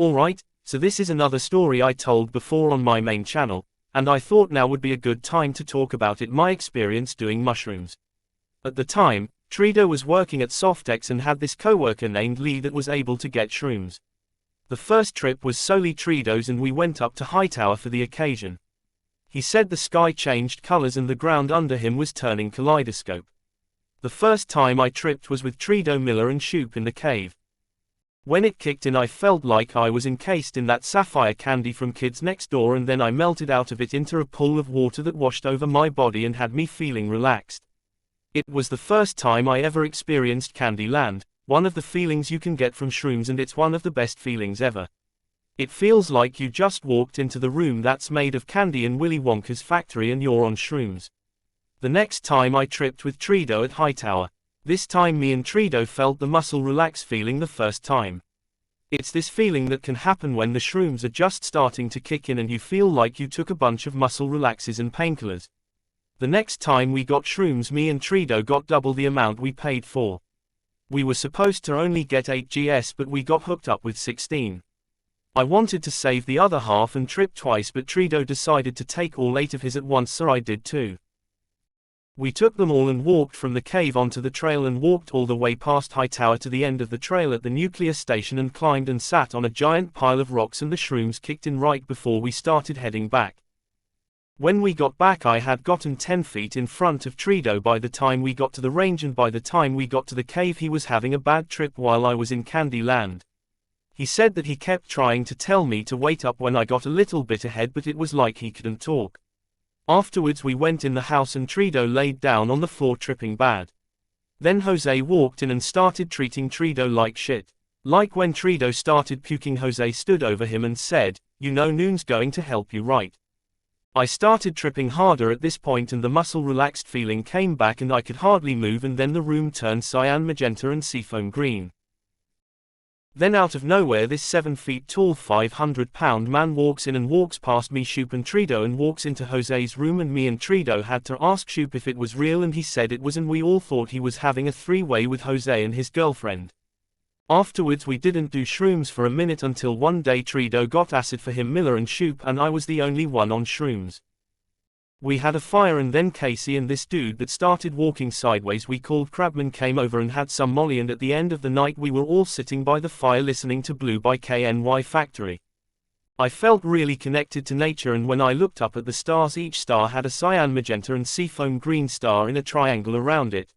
Alright, so this is another story I told before on my main channel, and I thought now would be a good time to talk about it, my experience doing mushrooms. At the time, Tredo was working at Softex and had this coworker named Lee that was able to get shrooms. The first trip was solely Tredo's and we went up to Hightower for the occasion. He said the sky changed colors and the ground under him was turning kaleidoscope. The first time I tripped was with Tredo, Miller and Shoop in the cave. When it kicked in I felt like I was encased in that sapphire candy from Kids Next Door, and then I melted out of it into a pool of water that washed over my body and had me feeling relaxed. It was the first time I ever experienced Candyland, one of the feelings you can get from shrooms, and it's one of the best feelings ever. It feels like you just walked into the room that's made of candy in Willy Wonka's factory and you're on shrooms. The next time I tripped with Tredo at Hightower. This time me and Tredo felt the muscle relax feeling the first time. It's this feeling that can happen when the shrooms are just starting to kick in and you feel like you took a bunch of muscle relaxes and painkillers. The next time we got shrooms, me and Tredo got double the amount we paid for. We were supposed to only get 8 GS, but we got hooked up with 16. I wanted to save the other half and trip twice, but Tredo decided to take all 8 of his at once, so I did too. We took them all and walked from the cave onto the trail and walked all the way past Hightower to the end of the trail at the nuclear station and climbed and sat on a giant pile of rocks, and the shrooms kicked in right before we started heading back. When we got back I had gotten 10 feet in front of Tredo by the time we got to the range, and by the time we got to the cave he was having a bad trip while I was in Candyland. He said that he kept trying to tell me to wait up when I got a little bit ahead, but it was like he couldn't talk. Afterwards we went in the house and Tredo laid down on the floor tripping bad. Then Jose walked in and started treating Tredo like shit. Like when Tredo started puking, Jose stood over him and said, "You know Noon's going to help you, right?" I started tripping harder at this point and the muscle relaxed feeling came back and I could hardly move, and then the room turned cyan, magenta and seafoam green. Then out of nowhere this 7 feet tall 500-pound man walks in and walks past me, Shoop and Tredo, and walks into Jose's room, and me and Tredo had to ask Shoop if it was real and he said it was, and we all thought he was having a three-way with Jose and his girlfriend. Afterwards we didn't do shrooms for a minute until one day Tredo got acid for him, Miller and Shoop, and I was the only one on shrooms. We had a fire and then Casey and this dude that started walking sideways we called Crabman came over and had some Molly, and at the end of the night we were all sitting by the fire listening to Blue by KNY Factory. I felt really connected to nature, and when I looked up at the stars each star had a cyan, magenta and seafoam green star in a triangle around it.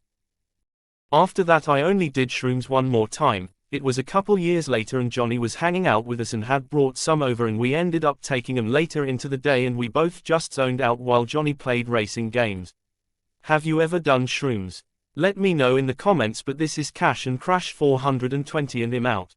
After that I only did shrooms one more time. It was a couple years later and Johnny was hanging out with us and had brought some over, and we ended up taking them later into the day and we both just zoned out while Johnny played racing games. Have you ever done shrooms? Let me know in the comments, but this is Cash and Crash 420 and I'm out.